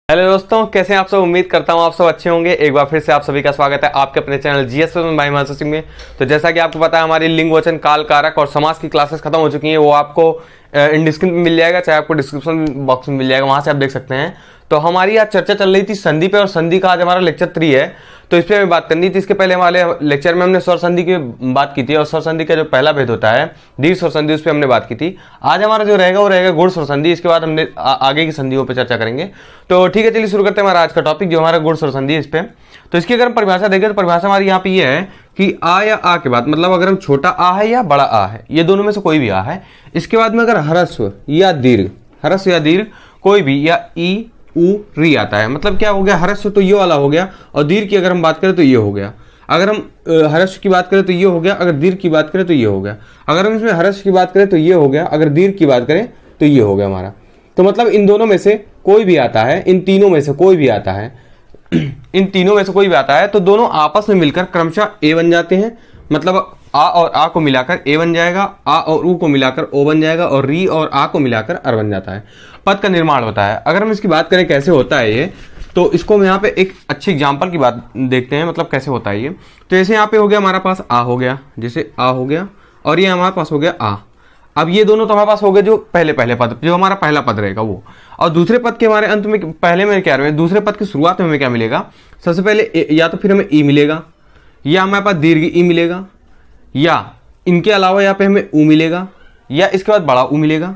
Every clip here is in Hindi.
हेलो दोस्तों, कैसे हैं आप सब। उम्मीद करता हूं आप सब अच्छे होंगे। एक बार फिर से आप सभी का स्वागत है आपके अपने channel GS bye Himanshu Singh में। तो जैसा कि आपको पता है, हमारी लिंग वचन काल कारक और समास की क्लासेस खत्म हो चुकी हैं। वो आपको इन डिस्क्रिप्शन में मिल जाएगा, चाहे आपको डिस्क्रिप्शन बॉक्स में मिल जाएगा, वहां से आप देख सकते हैं। तो हमारी आज चर्चा चल रही थी संधि पे, और संधि का आज हमारा लेक्चर 3 है। तो इस पर हमें बात करनी थी। इसके पहले हमारे लेक्चर में हमने स्वर संधि की बात की थी, और स्वर संधि का जो पहला भेद होता है दीर्घ स्वर संधि, उस पर हमने बात की थी। आज हमारा जो रहेगा वो रहेगा गुण स्वर संधि। इसके बाद हमने आगे की संधियों पर चर्चा करेंगे। तो ठीक है, चलिए शुरू करते हैं हमारा आज का टॉपिक, जो हमारा गुण स्वर संधि है। इस पे तो इसकी अगर हम परिभाषा देखें तो परिभाषा हमारी यहाँ पे ये है कि आ या आ के बाद, मतलब अगर हम छोटा आ है या बड़ा आ है, ये दोनों में से कोई भी आ है, इसके बाद में अगर ह्रस्व या दीर्घ, ह्रस्व या दीर्घ कोई भी, या ई उ री आता है, मतलब क्या हो गया, ह्रस्व तो ये वाला हो गया, और दीर्घ की अगर हम बात करें तो ये हो गया। अगर हम ह्रस्व की बात करें तो ये हो गया, अगर दीर्घ की बात करें तो ये हो गया। अगर हम इसमें ह्रस्व की बात करें तो ये हो गया, अगर दीर्घ की बात करें तो ये हो गया हमारा। तो मतलब इन दोनों में से कोई भी आता है, इन तीनों में से कोई भी आता है इन तीनों में से कोई भी आता है, तो दोनों आपस में मिलकर क्रमशः ए बन जाते हैं। मतलब आ और आ को मिलाकर ए बन जाएगा, आ और ऊ को मिलाकर ओ बन जाएगा, और री और आ को मिलाकर अर बन जाता है। पद का निर्माण होता है। अगर हम इसकी बात करें कैसे होता है ये, तो इसको हम यहाँ पे एक अच्छी एग्जांपल की बात देखते हैं, मतलब कैसे होता है ये। तो जैसे यहाँ पे हो गया हमारा पास आ हो गया, जैसे आ हो गया, और ये हमारे पास हो गया आ। अब ये दोनों तो हमारे पास हो गए जो पहले पद, जो हमारा पहला पद रहेगा वो। और दूसरे पद के हमारे अंत में, पहले में क्या रहेगा, दूसरे पद की शुरुआत में हमें क्या मिलेगा, सबसे पहले या तो फिर हमें ई मिलेगा, या हमारे पास दीर्घ ई मिलेगा, या इनके अलावा यहाँ पे हमें ऊ मिलेगा, या इसके बाद बड़ा ऊ मिलेगा,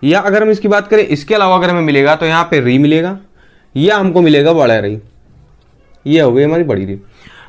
या अगर हम इसकी बात करें इसके अलावा अगर हमें मिलेगा तो यहाँ पे री मिलेगा, या हमको मिलेगा बड़ा री। ये हो गई हमारी बड़ी री।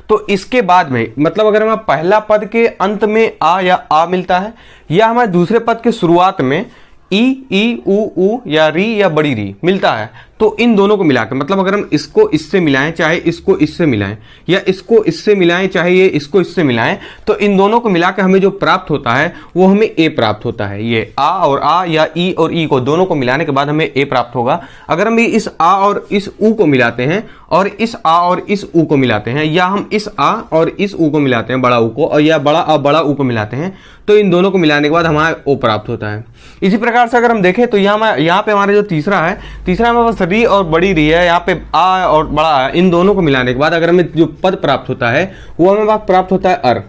तो इसके बाद में, मतलब अगर हमें पहला पद के अंत में आ या आ मिलता है, या हमारे दूसरे पद के शुरुआत में ई ऊ या री या बड़ी री मिलता है, तो इन दोनों को मिलाकर, मतलब अगर हम इसको इससे मिलाएं, चाहे इसको इससे मिलाएं, या इसको इससे मिलाएं, चाहे ये इसको इससे मिलाएं, तो इन दोनों को मिलाकर हमें जो प्राप्त होता है वो हमें ए प्राप्त होता है। ये आ और आ, या ई और ई को दोनों को मिलाने के बाद हमें ए प्राप्त होगा। अगर हम इस आ और इस ऊ को मिलाते हैं, और इस आ और इस ऊ को मिलाते हैं, या हम इस आ और इस ऊ को मिलाते हैं, बड़ा ऊ को, और या बड़ा आ बड़ा ऊ को मिलाते हैं, तो इन दोनों को मिलाने के बाद हमारा ओ प्राप्त होता है। इसी प्रकार से अगर हम देखें तो यहाँ पे हमारे जो तीसरा हमारे पास री और बड़ी री है, यहाँ पे आ और बड़ा आ, इन दोनों को मिलाने के बाद अगर हमें जो पद प्राप्त होता है वो हमें प्राप्त होता है अर।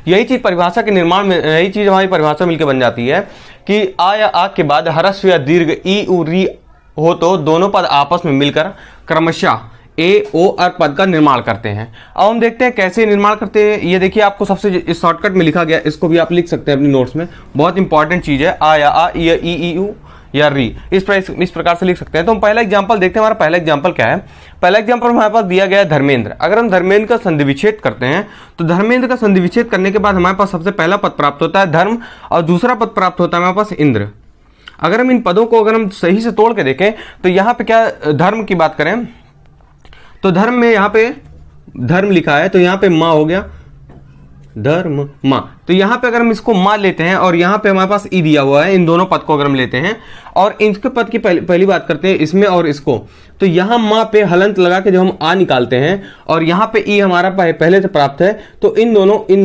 यही चीज परिभाषा के निर्माण में, यही चीज हमारी परिभाषा मिलकर बन जाती है कि आ या आ के बाद ह्रस्व या दीर्घ ई उ री हो, तो दोनों पद आपस में मिलकर क्रमशः ए ओ अर पद का निर्माण करते हैं। अब हम देखते हैं कैसे निर्माण करते हैं। ये देखिए, आपको सबसे शॉर्टकट में लिखा गया, इसको भी आप लिख सकते हैं अपनी नोट्स में, बहुत इंपॉर्टेंट चीज है। आ या आ, ई ऊ या री, इस प्रकार से लिख सकते हैं। तो हम पहला एग्जांपल देखते हैं। हमारा पहला एग्जांपल क्या है? पहला एग्जांपल हमारे पास दिया गया है धर्मेंद्र। अगर हम धर्मेंद्र का संधि विच्छेद करते हैं, तो धर्मेंद्र का संधि विच्छेद करने के बाद हमारे पास सबसे पहला पद प्राप्त होता है धर्म, और दूसरा पद प्राप्त होता है हमारे पास इंद्र। अगर हम इन पदों को अगर हम सही से तोड़ के देखें, तो यहाँ पे क्या, धर्म की बात करें तो धर्म में यहाँ पे धर्म लिखा है, तो यहाँ पे माँ हो गया, धर्म माँ। तो यहाँ पे अगर हम इसको माँ लेते हैं, और यहाँ पे हमारे पास ई दिया हुआ है, इन दोनों पद को अगर हम लेते हैं और इनके पद की पहली बात करते हैं इसमें और इसको, तो यहाँ माँ पे हलंत लगा के जब हम आ निकालते हैं, और यहाँ पे ई हमारा पहले से प्राप्त है, तो इन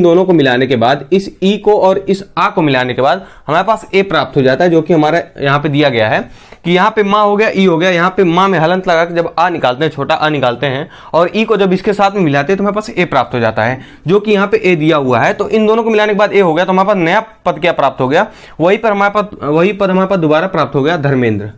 दोनों को मिलाने के बाद, इस ई को और इस आ को मिलाने के बाद हमारे पास ए प्राप्त हो जाता है, जो कि हमारा यहाँ पे दिया गया है कि यहाँ पे माँ हो गया, ई हो गया। यहाँ पे माँ में हलंत लगा के जब आ निकालते हैं, छोटा आ निकालते हैं, और ई को जब इसके साथ में मिलाते हैं, तो हमारे पास ए प्राप्त हो जाता है, जो कि यहाँ पे ए दिया हुआ है। तो इन दोनों को मिलाने के बाद ए हो गया, तो हमारे पास नया पद क्या प्राप्त हो गया, वही पद हमारे पास दोबारा प्राप्त हो गया, धर्मेंद्र।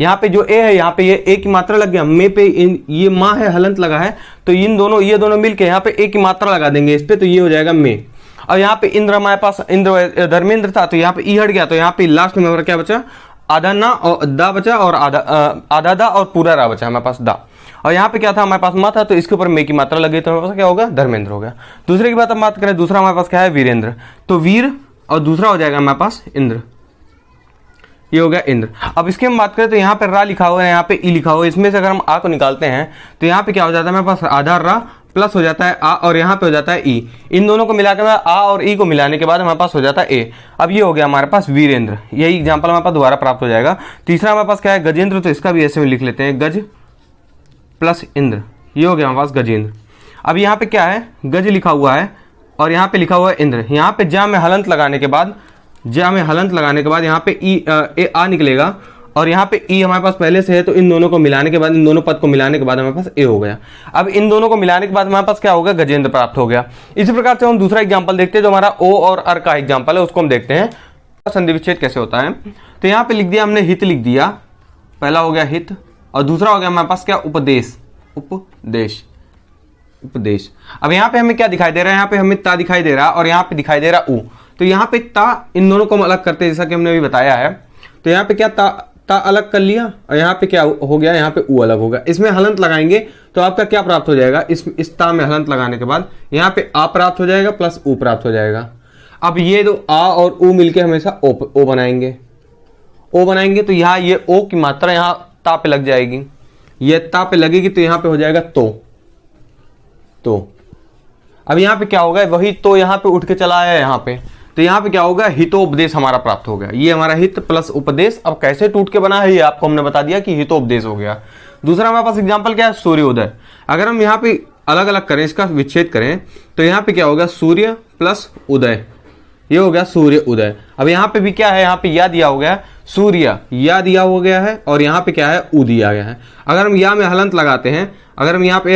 यहाँ पे जो ए है, यहाँ पे ये ए की मात्रा लग गया, मे पे ये माँ है, हलंत लगा है, तो ये दोनों मिलके यहाँ पे ए की मात्रा लगा देंगे इस पे, तो ये हो जाएगा मे। और यहाँ पे इंद्र, हमारे पास इंद्र धर्मेंद्र था, तो यहाँ पे ई हट गया, तो यहाँ पे लास्ट में हमारा क्या बचा, आधा ना और दा बचा, और आधा दा और पूरा रा बचा हमारे पास दा। और यहाँ पे क्या था, हमारे पास माँ था, तो इसके ऊपर मे की मात्रा लगी, तो हमारे पास क्या होगा, धर्मेंद्र हो गया। दूसरे की बात हम बात करें, दूसरा हमारे पास क्या है, वीरेंद्र। तो वीर और दूसरा हो जाएगा हमारे पास इंद्र, ये हो गया इंद्र। अब इसकी हम बात करें तो यहाँ पे रा लिखा हुआ है, यहाँ पे ई लिखा हुआ है, इसमें से अगर हम आ को निकालते हैं, तो यहाँ पे क्या हो जाता है, हमारे पास आधा रा प्लस हो जाता है आ, और यहाँ पे हो जाता है ई। इन दोनों को मिलाकर आ और ई को मिलाने के बाद हमारे पास हो जाता है ए। अब ये हो गया हमारे पास वीरेंद्र। यही एग्जांपल हमारे पास दोबारा प्राप्त हो जाएगा। तीसरा हमारे पास क्या है, गजेंद्र। तो इसका भी ऐसे में लिख लेते हैं, गज प्लस इंद्र, ये हो गया हमारे पास गजेंद्र। अब यहाँ पे क्या है, गज लिखा हुआ है, और यहाँ पे लिखा हुआ है इंद्र। यहाँ पे जा में हलंत लगाने के बाद ज्या में हलंत लगाने के बाद यहाँ पे ए आ निकलेगा और यहाँ पे ई हमारे पास पहले से है, तो इन दोनों को मिलाने के बाद, इन दोनों पद को मिलाने के बाद हमारे पास ए हो गया। अब इन दोनों को मिलाने के बाद हमारे पास क्या होगा, गजेंद्र प्राप्त हो गया। इसी प्रकार से हम दूसरा एग्जांपल देखते हैं जो हमारा ओ और अर का एग्जांपल है, उसको हम देखते हैं संधि विच्छेद कैसे होता है। तो यहाँ पे लिख दिया हमने हित लिख दिया, पहला हो गया हित और दूसरा हो गया हमारे पास क्या, उपदेश। उपदेश उपदेश। अब यहाँ पे हमें क्या दिखाई दे रहा है, यहाँ पे हमें ता दिखाई दे रहा है और यहाँ पे दिखाई दे रहा उ। तो यहाँ पे ता, इन दोनों को हम अलग करते हैं जैसा कि हमने अभी बताया है। तो यहाँ पे क्या ता अलग कर लिया और यहाँ पे क्या हो गया, यहाँ पे उ अलग हो गया। इसमें हलंत लगाएंगे तो आपका क्या प्राप्त हो जाएगा, इस ता में हलंत लगाने के बाद यहाँ पे आ प्राप्त हो जाएगा प्लस उ प्राप्त हो जाएगा। अब ये दो आ और उ मिलके हमेशा ओ बनाएंगे, ओ बनाएंगे। तो यहाँ ये ओ की मात्रा यहाँ ता पे लग जाएगी, ये ता पे लगेगी तो यहाँ पे हो जाएगा तो। अब यहाँ पे क्या होगा, वही तो यहाँ पे उठ के चला आया यहाँ पे, तो यहाँ पे क्या होगा, हितोपदेश हमारा प्राप्त हो गया। ये हमारा हित प्लस उपदेश। अब कैसे टूट के बना है ये आपको हमने बता दिया कि हितोपदेश हो गया। दूसरा हमारे पास एग्जांपल क्या है, सूर्योदय। अगर हम यहाँ पे अलग अलग करें, इसका विच्छेद करें तो यहाँ पे क्या होगा, सूर्य प्लस उदय, ये हो गया सूर्य उदय। अब यहाँ पे भी क्या है, यहाँ पे या दिया हो गया, सूर्य या दिया हो गया है और यहाँ पे क्या है, उ दिया गया है। अगर हम या में हलंत लगाते हैं, अगर हम यहाँ पे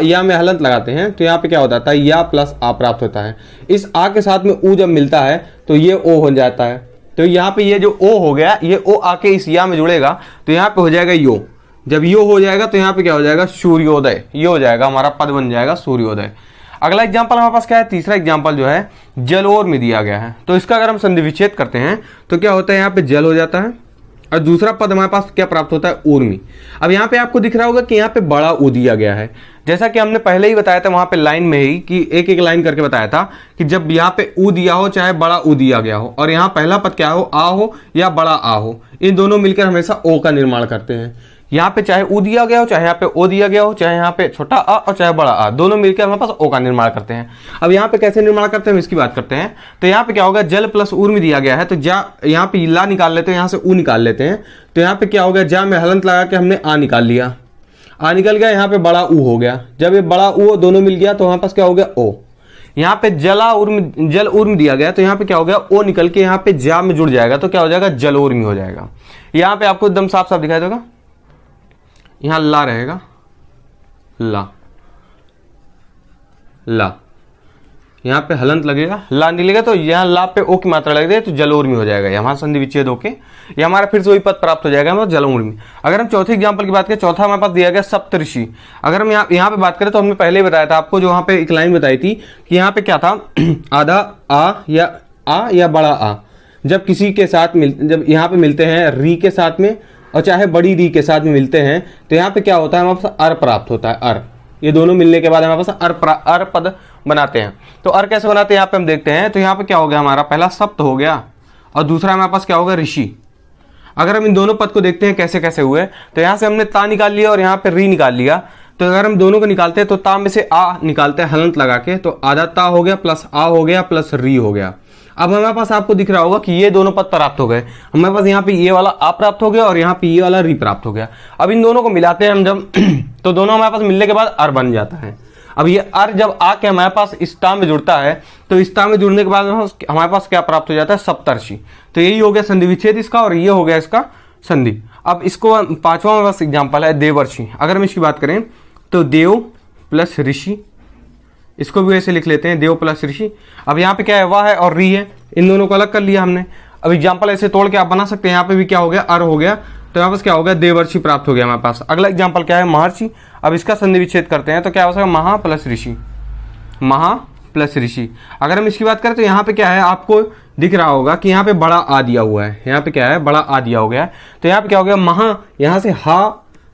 या में हलंत लगाते हैं तो यहाँ पे क्या होता है, या प्लस आ प्राप्त होता है। इस आ के साथ में उ जब मिलता है तो ये ओ हो जाता है। तो यहाँ पे ये जो ओ हो गया, ये ओ आके इस या में जुड़ेगा तो यहाँ पे हो जाएगा यो। जब यो हो जाएगा तो यहाँ पे क्या हो जाएगा, सूर्योदय। ये हो जाएगा हमारा पद बन जाएगा सूर्योदय। अगला एग्जाम्पल हमारे पास क्या है, तीसरा एग्जाम्पल जो है जल और में दिया गया है। तो इसका अगर हम संधि विच्छेद करते हैं तो क्या होता है, यहाँ पे जल हो जाता है और दूसरा पद हमारे पास क्या प्राप्त होता है, ऊर्मी। अब यहाँ पे आपको दिख रहा होगा कि यहाँ पे बड़ा उ दिया गया है, जैसा कि हमने पहले ही बताया था वहां पे लाइन में ही कि एक एक लाइन करके बताया था कि जब यहाँ पे उ दिया हो चाहे बड़ा उ दिया गया हो और यहाँ पहला पद क्या हो, आ हो या बड़ा आ हो, इन दोनों मिलकर हमेशा ओ का निर्माण करते हैं। यहाँ पे चाहे उ दिया गया हो, चाहे यहाँ पे ओ दिया गया हो, चाहे यहाँ पे छोटा आ और चाहे बड़ा आ, दोनों मिलकर हमारे पास ओ का निर्माण करते हैं। अब यहाँ पे कैसे निर्माण करते हैं इसकी बात करते हैं। तो यहाँ पे क्या होगा, जल प्लस ऊर्मी दिया गया है, तो जा यहाँ पे ला निकाल लेते हैं, यहाँ से उ निकाल लेते हैं। तो यहाँ पे क्या होगा, जा में हलंत लगा के हमने आ निकाल लिया, आ निकल गया, यहाँ पे बड़ा उ हो गया। जब ये बड़ा उ दोनों मिल गया तो हमारे पास क्या हो गया, ओ। यहाँ पे जल उर्म दिया गया तो यहाँ पे क्या हो गया, ओ निकल के यहाँ पे जा में जुड़ जाएगा तो क्या हो जाएगा, जल उर्मी हो जाएगा। यहाँ पे आपको एकदम साफ साफ दिखाई देगा, यहां ला रहेगा, ला ला, यहां पे हलंत लगेगा, ला निकलेगा तो यहां ला पे ओ की मात्रा लग जाए तो जलोर्मी हो जाएगा। यहाँ संधि विच्छेद होके ये हमारा फिर से वही पद प्राप्त हो जाएगा, मतलब जलोर्मी। अगर हम चौथे एग्जांपल की बात करें, चौथा हमारे पास दिया गया सप्तऋषि। अगर हम यहाँ पे बात करें तो हमने पहले ही बताया था आपको, जो वहां पे एक लाइन बताई थी कि यहाँ पे क्या था, आधा आ या बड़ा आ, जब किसी के साथ जब यहाँ पे मिलते हैं री के साथ में और चाहे बड़ी री के साथ में मिलते हैं तो यहाँ पे क्या होता है, हमारे पास अर प्राप्त होता है, अर। ये दोनों मिलने के बाद हमारे पास अर पद बनाते हैं। तो अर कैसे बनाते हैं यहाँ पे हम देखते हैं। तो यहाँ पे क्या हो गया, हमारा पहला सप्त हो गया और दूसरा हमारे पास क्या होगा, ऋषि। अगर हम इन दोनों पद को देखते हैं कैसे कैसे हुए, तो यहाँ से हमने ता निकाल लिया और यहाँ पे री निकाल लिया। तो अगर हम दोनों को निकालते हैं तो ता में से आ निकालते हैं हलंत लगा के, तो आधा ता हो गया प्लस आ हो गया प्लस री हो गया। अब हमारे पास आपको दिख रहा होगा कि ये दोनों पद प्राप्त हो गए। हमारे पास यहाँ पे ये वाला आ प्राप्त हो गया और यहाँ पे ये वाला री प्राप्त हो गया। अब इन दोनों को मिलाते हैं हम जब तो दोनों हमारे पास मिलने के बाद अर बन जाता है। अब ये अर जब आके हमारे पास इस ता में जुड़ता है तो इस ता में जुड़ने के बाद हमारे पास क्या प्राप्त हो जाता है, सप्तर्षि। तो यही हो गया संधि विच्छेद इसका और ये हो गया इसका संधि। अब इसको पांचवा हमारे पास एग्जाम्पल है देवर्षि। अगर हम इसकी बात करें तो देव प्लस ऋषि, इसको भी ऐसे लिख लेते हैं, देव प्लस ऋषि। अब यहाँ पे क्या है, वाह है और री है, इन दोनों को अलग कर लिया हमने। अब एग्जाम्पल ऐसे तोड़ के आप बना सकते हैं। यहाँ पे भी क्या हो गया, अर हो गया, तो यहाँ पास क्या हो गया, देवर्षि प्राप्त हो गया हमारे पास। अगला एग्जाम्पल क्या है, महर्षि। अब इसका संधि विच्छेद करते हैं तो क्या हो सकता है, महा प्लस ऋषि, महा प्लस ऋषि। अगर हम इसकी बात करें तो यहाँ पे क्या है, आपको दिख रहा होगा कि यहाँ पे बड़ा आ दिया हुआ है, यहाँ पे क्या है, बड़ा आ दिया हो गया है। तो यहाँ पे क्या हो गया, महा, यहाँ से हा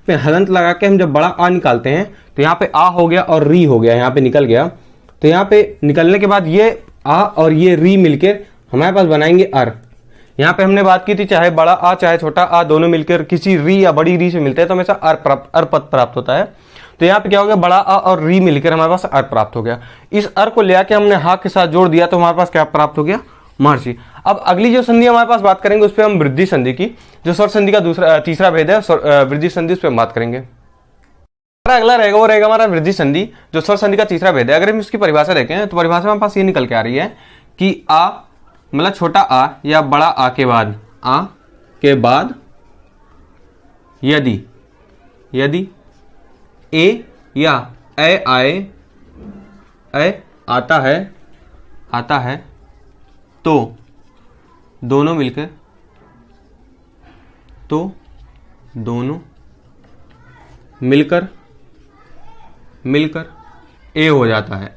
पे हलंत लगा के हम जब बड़ा आ निकालते हैं तो यहाँ पे आ हो गया और री हो गया, यहाँ पे निकल गया। तो यहाँ पे निकलने के बाद ये आ और ये री मिलकर हमारे पास बनाएंगे अर। यहाँ पे हमने बात की थी चाहे बड़ा आ चाहे छोटा आ दोनों मिलकर किसी री या बड़ी री से मिलते हैं तो हमेशा अर पद प्राप्त होता है। तो यहाँ पे क्या हो गया, बड़ा आ और री मिलकर हमारे पास अर प्राप्त हो गया। इस अर को ले आके हमने हा के साथ जोड़ दिया तो हमारे पास क्या प्राप्त हो गया, महर्षि। अब अगली जो संधि हमारे पास बात करेंगे उस पर हम वृद्धि संधि की, जो स्वर संधि का तीसरा भेद है वृद्धि संधि, उस पर हम बात करेंगे। अगला रहेगा वो रहेगा हमारा वृद्धि संधि, जो स्वर संधि का तीसरा भेद है। अगर हम इसकी परिभाषा देखें तो परिभाषा हमारे पास ये निकल के आ रही है कि आ मतलब छोटा आ या बड़ा आ के बाद यदि ए या ए आता है तो दोनों मिलकर ए हो जाता है,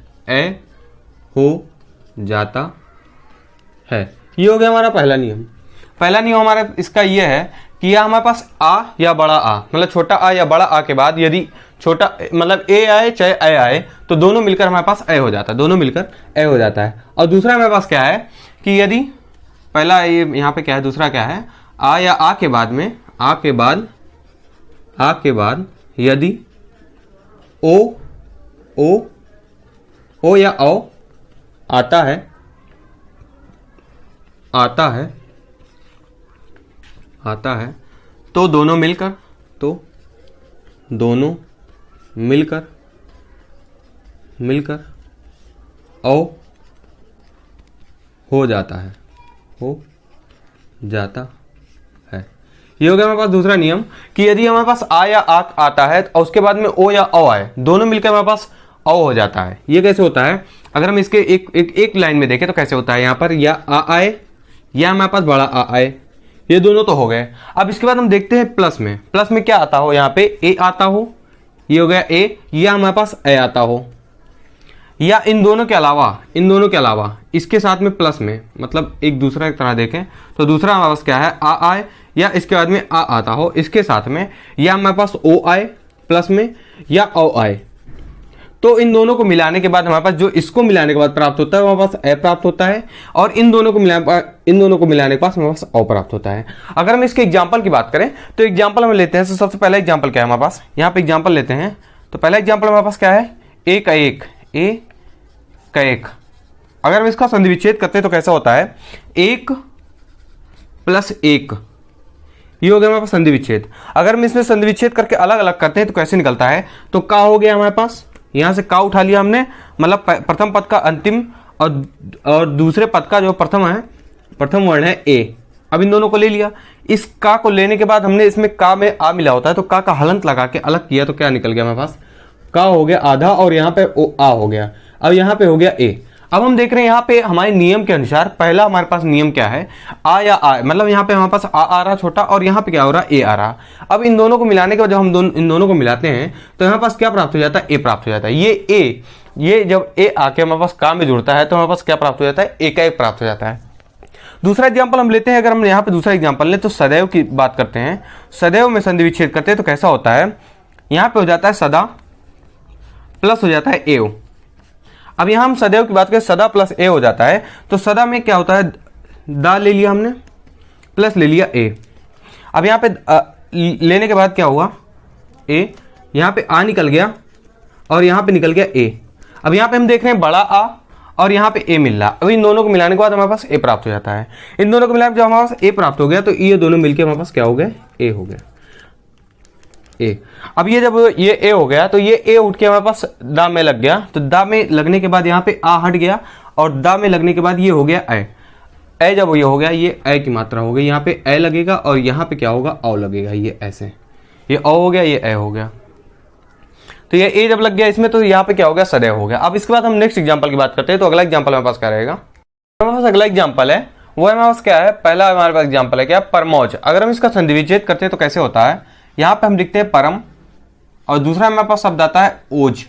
ये हो गया हमारा पहला नियम। पहला नियम हमारा इसका ये है कि यह हमारे पास आ या बड़ा आ, मतलब छोटा आ या बड़ा आ के बाद यदि छोटा मतलब ए आए चाहे ए आए तो दोनों मिलकर हमारे पास ए हो जाता है, और दूसरा हमारे पास क्या है कि यदि पहला ये यहाँ पे क्या है, दूसरा क्या है, आ या आ के बाद यदि ओ या औ आता है तो दोनों मिलकर औ हो जाता है। ये हो गया हमारे पास दूसरा नियम कि यदि हमारे पास आ या आता है और उसके बाद में ओ या औ आए, दोनों मिलकर हमारे पास औ हो जाता है। ये कैसे होता है, अगर हम इसके एक लाइन में देखें तो कैसे होता है, यहाँ पर या आ आए या हमारे पास बड़ा आ आए, ये दोनों तो हो गए। अब इसके बाद हम देखते हैं प्लस में क्या आता हो, यहाँ पे ए आता हो, ये हो गया ए, या हमारे पास ए आता हो, या इन दोनों के अलावा इसके साथ में प्लस में, मतलब एक दूसरा की तरह देखें तो दूसरा हमारे पास क्या है, आ आए या इसके बाद में आ आता हो इसके साथ में, या हमारे पास ओ आए प्लस में या ओ आए, तो इन दोनों को मिलाने के बाद हमारे पास जो इसको मिलाने के बाद प्राप्त होता है हमारे पास ए प्राप्त होता है, और इन दोनों को मिलाने के पास हमारे पास ओ प्राप्त होता है। अगर हम इसके एग्जांपल की बात करें तो एग्जांपल हम लेते हैं, तो सबसे पहला एग्जांपल क्या है हमारे पास, यहाँ पे एग्जांपल लेते हैं। तो पहला एग्जांपल हमारे पास क्या है, ए का एक। अगर हम इसका संधि विच्छेद करते हैं तो कैसा होता है, 1 + 1, ये हो गया हमारे पास संधि विच्छेद। अगर हम इसमें संधि विच्छेद करके अलग अलग करते हैं तो कैसे निकलता है, तो का हो गया हमारे पास, यहां से का उठा लिया हमने, मतलब प्रथम पद का अंतिम और दूसरे पद का जो प्रथम वर्ण है ए। अब इन दोनों को ले लिया, इस का को लेने के बाद हमने इसमें का में आ मिला होता है तो का हलंत लगा के अलग किया तो क्या निकल गया हमारे पास, का हो गया आधा और यहाँ पे ओ आ हो गया। अब यहाँ पे हो गया ए। अब हम देख रहे हैं यहाँ पे हमारे नियम के अनुसार पहला हमारे पास नियम क्या है, आ या आ, मतलब यहाँ पे हमारे पास आ रहा छोटा और यहाँ पे क्या हो रहा है, ए आ रहा। अब इन दोनों को मिलाने के बाद जब हम इन दोनों को मिलाते हैं तो यहाँ पास क्या प्राप्त हो जाता है, ए प्राप्त हो जाता है। ये जब ए आके हमारे पास का में जुड़ता है तो हमारे पास क्या प्राप्त हो जाता है, ए का एक प्राप्त हो जाता है। दूसरा एग्जाम्पल हम लेते हैं, अगर हम यहाँ पे दूसरा एग्जाम्पल लें तो सदैव की बात करते हैं। सदैव में संधि विच्छेद करते हैं तो कैसा होता है, यहाँ पे हो जाता है सदा प्लस हो जाता है एव। अब यहाँ हम सदैव की बात करें, सदा प्लस ए हो जाता है, तो सदा में क्या होता है, दा ले लिया हमने प्लस ले लिया ए। अब यहाँ पे लेने के बाद क्या हुआ, ए, यहाँ पे आ निकल गया और यहाँ पे निकल गया ए। अब यहाँ पे हम देख रहे हैं बड़ा आ और यहाँ पे ए मिल रहा। अब इन दोनों को मिलाने के बाद हमारे पास ए प्राप्त हो जाता है। इन दोनों को मिलाने जब हमारे पास ए प्राप्त हो गया तो ये दोनों मिलकर हमारे पास क्या हो गए, ए हो गया ए। अब ये जब ये ए हो गया तो ये ए उठ के हमारे पास दा में लग गया, तो दा में लगने के बाद यहाँ पे आ हट गया और दा में लगने के बाद ये हो गया ए। जब ये हो गया, ये ए की मात्रा हो गई, यहाँ पे ए लगेगा और यहाँ पे क्या होगा, औ लगेगा। ये ऐसे, ये औ हो गया, ये ए हो गया। तो ये ए जब लग गया इसमें तो यहाँ पे क्या हो गया, सदैव हो गया। अब इसके बाद हम नेक्स्ट एग्जाम्पल की बात करते हैं। तो अगला एग्जाम्पल हमारे पास क्या रहेगा, हमारे पास अगला एग्जाम्पल है वो हमारे पास क्या है, पहला हमारे पास एग्जाम्पल है क्या, परमौज। अगर हम इसका संधि विच्छेद करते हैं तो कैसे होता है, यहाँ पे हम लिखते हैं परम और दूसरा हमारे पास शब्द आता है ओज।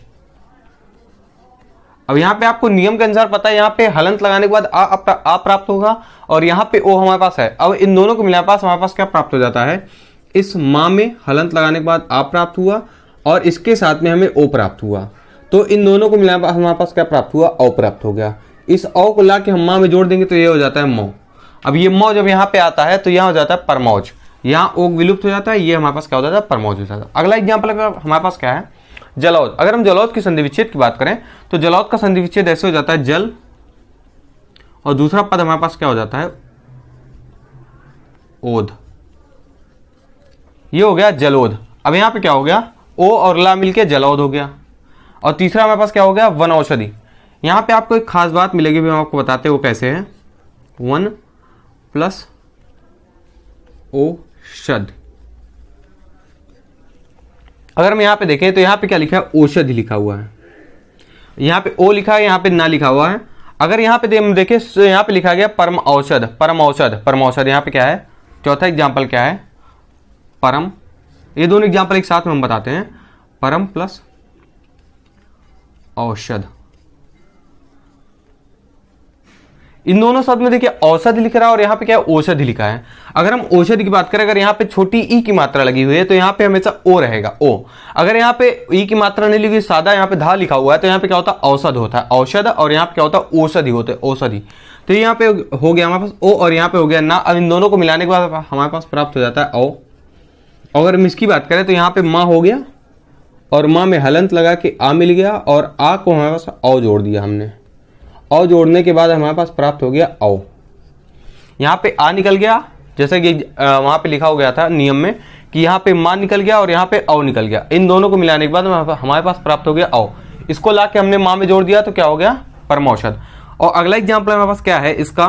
अब यहाँ पे आपको नियम के अनुसार पता है, यहाँ पे हलंत लगाने के बाद आ प्राप्त होगा और यहाँ पे ओ हमारे पास है। अब इन दोनों को मिलाने पास हमारे पास क्या प्राप्त हो जाता है, इस माँ में हलंत लगाने के बाद आ प्राप्त हुआ और इसके साथ में हमें ओ प्राप्त हुआ, तो इन दोनों को मिलाने पास हमारे पास क्या प्राप्त हुआ, औ प्राप्त हो गया। इस औ को ला के हम माँ में जोड़ देंगे तो ये हो जाता है मौ। अब ये मौ जब यहाँ पे आता है तो यहाँ हो जाता है परमौज, यहाँ ओ विलुप्त हो जाता है, ये हमारे पास क्या हो जाता है, परमौज हो जाता है। अगला एग्जाम्पल हमारे पास क्या है, जलौद। अगर हम जलौद की संधि विच्छेद की बात करें तो जलौद का संधि विच्छेद ऐसे हो जाता है, जल और दूसरा पद हमारे पास क्या हो जाता है, ओद। ये हो गया जलोद। अब यहाँ पे क्या हो गया, ओ और ला मिलके जलौद हो गया। और तीसरा हमारे पास क्या हो गया, वनौषधि। यहाँ पे आपको एक खास बात मिलेगी, भी हम आपको बताते हैं वो कैसे है। 1 प्लस औषध। अगर हम यहां पे देखें तो यहां पे क्या लिखा है, औषधि लिखा हुआ है, यहां पे ओ लिखा है, यहां पे ना लिखा हुआ है। अगर यहां पे हम देखें तो यहां पे लिखा गया परम औषध, परम औषध, परम औषध। यहां पे क्या है, चौथा एग्जाम्पल क्या है, परम। ये दोनों एग्जाम्पल एक साथ में हम बताते हैं, परम प्लस औषध। इन दोनों शब्द में देखिए औषध लिख रहा है और यहां पे क्या है, औषधि लिखा है। अगर हम औषधि की बात करें, अगर यहां पे छोटी ई की मात्रा लगी हुई है तो यहां पे हमेशा ओ रहेगा, ओ। अगर यहां पे ई की मात्रा नहीं लगी, सादा यहां पे धा लिखा हुआ है, तो यहां पे क्या होता है, औषध होता है, औषध। और यहां पे क्या होता है, औषधि होते हैं, औषधि। तो यहां पे हो गया हमारे पास ओ और यहां पे हो गया ना। अब इन दोनों को मिलाने के बाद हमारे पास प्राप्त हो जाता है औ। अगर हम इसकी बात करें तो यहां पे मां हो गया और मां में हलंत लगा के आ मिल गया और आ को हमारे पास औ जोड़ दिया हमने। औ जोड़ने के बाद हमारे पास प्राप्त हो गया औ। यहां पे आ निकल गया, जैसे कि वहां पे लिखा हो गया था नियम में कि यहां पे मां निकल गया और यहां पे औ निकल गया। इन दोनों को मिलाने के बाद हमारे पास प्राप्त हो गया औ। इसको ला के हमने मां में जोड़ दिया तो क्या हो गया, परमौषध। और अगला एग्जाम्पल हमारे पास क्या है, इसका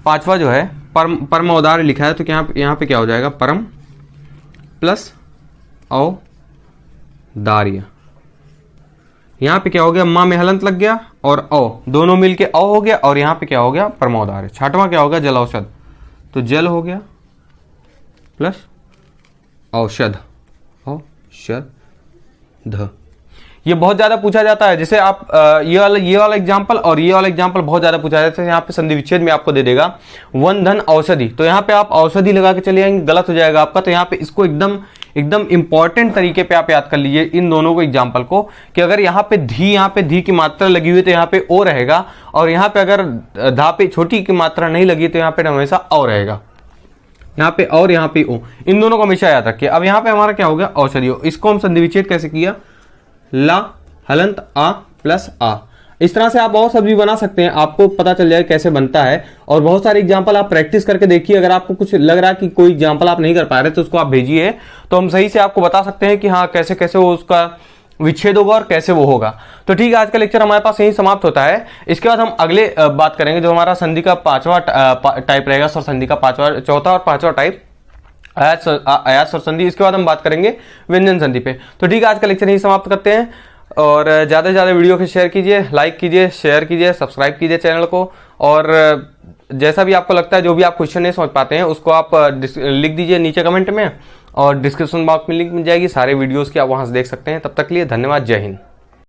पांचवा जो है परम औदार्य लिखा है, तो यहां पे क्या हो जाएगा, परम प्लस औदार्य। यहां पे क्या हो गया, मां में हलंत लग गया और औ, दोनों मिलके औ हो गया और यहां पे क्या हो गया, परमौदार्य। छठवां क्या हो गया, जल औषध, तो जल हो गया प्लस औषध, औषध। ये बहुत ज्यादा पूछा जाता है, जैसे आप ये वाला एग्जांपल और ये वाला एग्जांपल बहुत ज्यादा पूछा जाता है। यहाँ पे संधि विच्छेद में आपको दे देगा वन धन औषधि, तो यहाँ पे आप औषधि लगा के चले जाएंगे, गलत हो जाएगा आपका। तो यहाँ पे इसको एकदम इंपॉर्टेंट तरीके पे आप याद कर लीजिए इन दोनों को एग्जाम्पल को, कि अगर यहाँ पे धी की मात्रा लगी हुई तो यहाँ पे ओ रहेगा, और यहाँ पे अगर धा पे छोटी की मात्रा नहीं लगी तो यहाँ पे हमेशा औ रहेगा, यहाँ पे और यहाँ पे ओ। इन दोनों को हमेशा याद रखिए। अब यहाँ पे हमारा क्या हो गया, औषधि। इसको हम संधि विच्छेद कैसे किया, ला हलंत आ प्लस आ। इस तरह से आप और सब्जी बना सकते हैं, आपको पता चल जाएगा कैसे बनता है। और बहुत सारे एग्जांपल आप प्रैक्टिस करके देखिए। अगर आपको कुछ लग रहा है कि कोई एग्जांपल आप नहीं कर पा रहे तो उसको आप भेजिए, तो हम सही से आपको बता सकते हैं कि हाँ कैसे कैसे वो उसका विच्छेद होगा और कैसे वो होगा। तो ठीक है, आज का लेक्चर हमारे पास यही समाप्त होता है। इसके बाद हम अगले बात करेंगे जो हमारा संधि का पांचवा टाइप रहेगा, सर संधि का चौथा और पांचवा टाइप आयात स्वर संधि। इसके बाद हम बात करेंगे व्यंजन संधि पे। तो ठीक है, आज का लेक्चर यही समाप्त करते हैं। और ज़्यादा से ज़्यादा वीडियो को शेयर कीजिए, लाइक कीजिए, शेयर कीजिए, सब्सक्राइब कीजिए चैनल को। और जैसा भी आपको लगता है, जो भी आप क्वेश्चन नहीं समझ पाते हैं उसको आप लिख दीजिए नीचे कमेंट में, और डिस्क्रिप्शन बॉक्स में लिंक मिल जाएगी सारे वीडियोज़ की, आप वहाँ से देख सकते हैं। तब तक के लिए धन्यवाद, जय हिंद।